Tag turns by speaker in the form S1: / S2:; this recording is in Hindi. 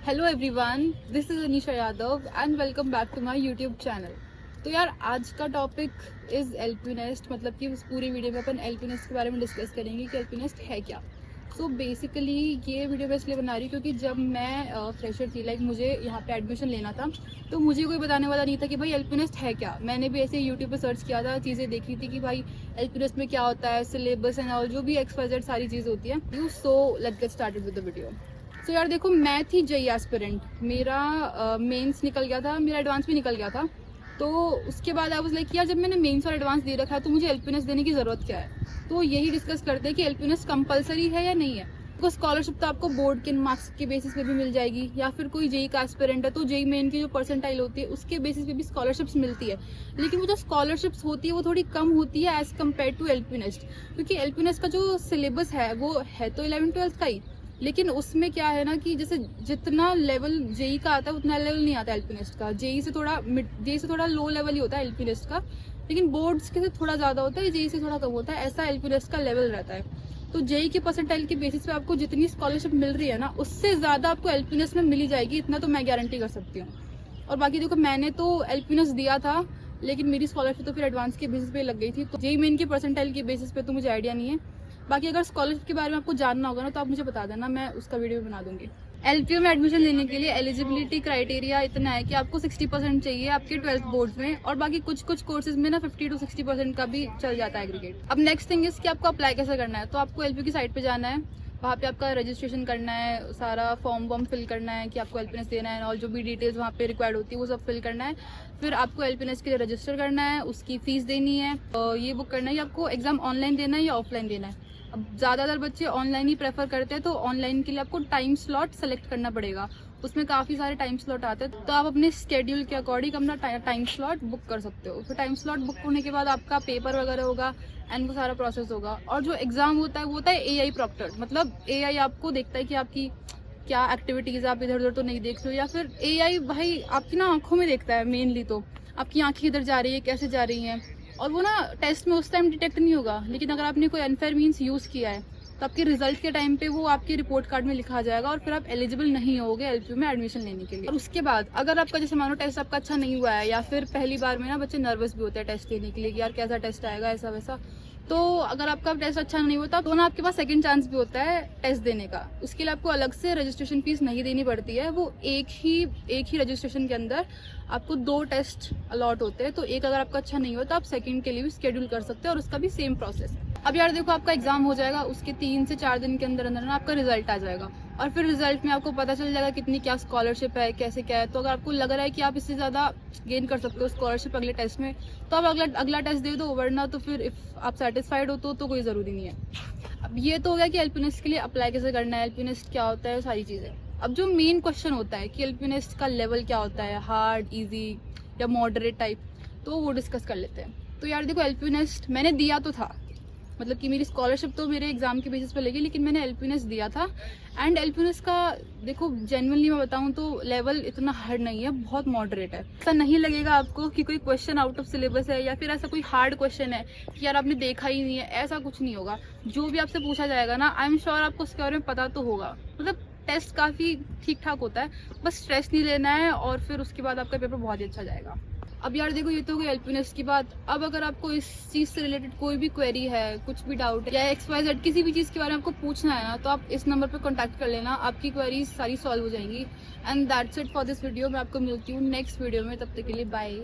S1: Hello everyone, this is Anisha Yadav and welcome back to my YouTube channel. तो यार आज का टॉपिक इज एलपी नेस्ट, मतलब कि उस पूरी वीडियो में अपन एलपी नेस्ट के बारे में डिस्कस करेंगे कि एलपी नेस्ट है क्या। सो बेसिकली ये वीडियो मैं इसलिए बना रही हूँ क्योंकि जब मैं फ्रेशर थी, लाइक मुझे यहाँ पे एडमिशन लेना था, तो मुझे कोई बताने वाला नहीं था कि भाई एलपी नेस्ट है क्या। मैंने भी ऐसे यूट्यूब पे सर्च किया था, चीज़ें देखी थी कि भाई एलपी नेस्ट में क्या होता है, सिलेबस एंड ऑल जो भी XYZ सारी चीज़ होती है। So let's get started with the video. तो यार देखो, मैं थी जेई एस्पिरेंट, मेरा मेंस निकल गया था, मेरा एडवांस भी निकल गया था। तो उसके बाद आई वाज लाइक यार जब मैंने मेंस और एडवांस दे रखा है तो मुझे एलपीएस देने की ज़रूरत क्या है। तो यही डिस्कस करते हैं कि एलपीएस कंपलसरी है या नहीं है। तो स्कॉलरशिप तो आपको बोर्ड के मार्क्स के बेसिस पे भी मिल जाएगी, या फिर कोई जेई का एस्पिरेंट है तो जेई मेन की जो परसेंटाइल होती है उसके बेसिस पे भी स्कॉलरशिप्स मिलती है। लेकिन वो जो स्कॉलरशिप्स होती है वो थोड़ी कम होती है एज कम्पेयर टू एलपीएस, क्योंकि एलपीएस का जो सिलेबस है वो है तो 11-12 का ही, लेकिन उसमें क्या है ना कि जैसे जितना लेवल जेई का आता है उतना लेवल नहीं आता एलपीएस का। जेई से थोड़ा लो लेवल ही होता है एलपीएस का, लेकिन बोर्ड्स के से थोड़ा ज़्यादा होता है, जेई से थोड़ा कम होता है, ऐसा एलपीएस का लेवल रहता है। तो जेई के परसेंटाइल के बेसिस पे आपको जितनी स्कॉलरशिप मिल रही है ना उससे ज़्यादा आपको एलपीएस में मिली जाएगी, इतना तो मैं गारंटी कर सकती हूँ। और बाकी देखो, मैंने तो एलपीएस दिया था लेकिन मेरी स्कॉलरशिप तो फिर एडवांस के बेसिस पे लग गई थी, तो जेई मेन के परसेंटाइल के बेसिस पे तो मुझे आइडिया नहीं है। बाकी अगर स्कॉलरशिप के बारे में आपको जानना होगा ना तो आप मुझे बता देना, मैं उसका वीडियो बना दूंगी। एलपीयू में एडमिशन लेने के लिए एलिजिबिलिटी क्राइटेरिया इतना है कि आपको 60% चाहिए आपके 12th बोर्ड में, और बाकी कुछ कोर्सेज में ना 50 to 60% का भी चल जाता है एग्रीगेट। अब नेक्स्ट थिंग इज कि आपको अप्लाई कैसे करना है। तो आपको एलपीयू की साइट पे जाना है, वहाँ पे आपका रजिस्ट्रेशन करना है, सारा फॉर्म फिल करना है कि आपको एलपीएस देना है, और जो भी डिटेल्स वहाँ पे रिक्वायर्ड होती है वो सब फिल करना है। फिर आपको एलपीएस के लिए रजिस्टर करना है, उसकी फीस देनी है, ये बुक करना है कि आपको एग्जाम ऑनलाइन देना है या ऑफलाइन देना है। अब ज़्यादातर बच्चे ऑनलाइन ही प्रेफर करते हैं, तो ऑनलाइन के लिए आपको टाइम स्लॉट सेलेक्ट करना पड़ेगा। उसमें काफ़ी सारे टाइम स्लॉट आते हैं, तो आप अपने स्केड्यूल के अकॉर्डिंग अपना टाइम स्लॉट बुक कर सकते हो। फिर टाइम स्लॉट बुक होने के बाद आपका पेपर वगैरह होगा एंड वो सारा प्रोसेस होगा। और जो एग्ज़ाम होता है वो होता है एआई प्रॉक्टर, मतलब एआई आपको देखता है कि आपकी क्या एक्टिविटीज़, आप इधर उधर तो नहीं देख रहे हो, या फिर एआई भाई आपकी ना आंखों में देखता है मेनली, तो आपकी आंखें इधर जा रही है कैसे जा रही हैं, और वो ना टेस्ट में उस टाइम डिटेक्ट नहीं होगा। लेकिन अगर आपने कोई अनफेयर मीन्स यूज़ किया है तो आपके रिजल्ट के टाइम पे वो आपके रिपोर्ट कार्ड में लिखा जाएगा, और फिर आप एलिजिबल नहीं होगे एलपीयू में एडमिशन लेने के लिए। और उसके बाद अगर आपका जैसे मानो टेस्ट आपका अच्छा नहीं हुआ है, या फिर पहली बार में ना बच्चे नर्वस भी होते हैं टेस्ट देने के लिए कि यार कैसा टेस्ट आएगा ऐसा वैसा, तो अगर आपका टेस्ट अच्छा नहीं होता तो ना आपके पास सेकंड चांस भी होता है टेस्ट देने का। उसके लिए आपको अलग से रजिस्ट्रेशन फीस नहीं देनी पड़ती है, वो एक ही रजिस्ट्रेशन के अंदर आपको 2 टेस्ट अलॉट होते हैं। तो एक अगर आपका अच्छा नहीं होता आप सेकंड के लिए भी शेड्यूल कर सकते हैं, और उसका भी सेम प्रोसेस है। अब यार देखो, आपका एग्जाम हो जाएगा, उसके 3 से 4 दिन के अंदर अंदर ना आपका रिजल्ट आ जाएगा, और फिर रिजल्ट में आपको पता चल जाएगा कितनी क्या स्कॉलरशिप है, कैसे क्या है। तो अगर आपको लग रहा है कि आप इससे ज़्यादा गेन कर सकते हो स्कॉलरशिप अगले टेस्ट में, तो आप अगला टेस्ट दे दो, वरना तो फिर इफ आप सेटिस्फाइड हो तो कोई ज़रूरी नहीं है। अब ये तो हो गया कि एलपीएस के लिए अप्लाई कैसे करना है, एलपीएस क्या होता है, सारी चीज़ें। अब जो मेन क्वेश्चन होता है कि एलपीएस का लेवल क्या होता है, हार्ड, ईजी या मॉडरेट टाइप, तो वो डिस्कस कर लेते हैं। तो यार देखो, एलपीएस मैंने दिया तो था, मतलब कि मेरी स्कॉलरशिप तो मेरे एग्जाम के बेसिस पे लगी, लेकिन मैंने एलपीएस दिया था। एंड एलपीएस का देखो जेन्युइनली मैं बताऊं तो लेवल इतना हार्ड नहीं है, बहुत मॉडरेट है। ऐसा नहीं लगेगा आपको कि कोई क्वेश्चन आउट ऑफ सिलेबस है, या फिर ऐसा कोई हार्ड क्वेश्चन है कि यार आपने देखा ही नहीं है, ऐसा कुछ नहीं होगा। जो भी आपसे पूछा जाएगा ना, आई एम श्योर आपको उसके बारे में पता तो होगा। मतलब टेस्ट काफ़ी ठीक ठाक होता है, बस स्ट्रेस नहीं लेना है, और फिर उसके बाद आपका पेपर बहुत ही अच्छा जाएगा। अब यार देखो, ये तो हो गई एलपीएस की बात। अब अगर आपको इस चीज़ से रिलेटेड कोई भी क्वेरी है, कुछ भी डाउट है, या XYZ किसी भी चीज़ के बारे में आपको पूछना है ना, तो आप इस नंबर पर कॉन्टैक्ट कर लेना, आपकी क्वेरीज सारी सॉल्व हो जाएंगी। And that's it for this video. मैं आपको मिलती हूँ नेक्स्ट वीडियो में, तब तक के लिए बाय।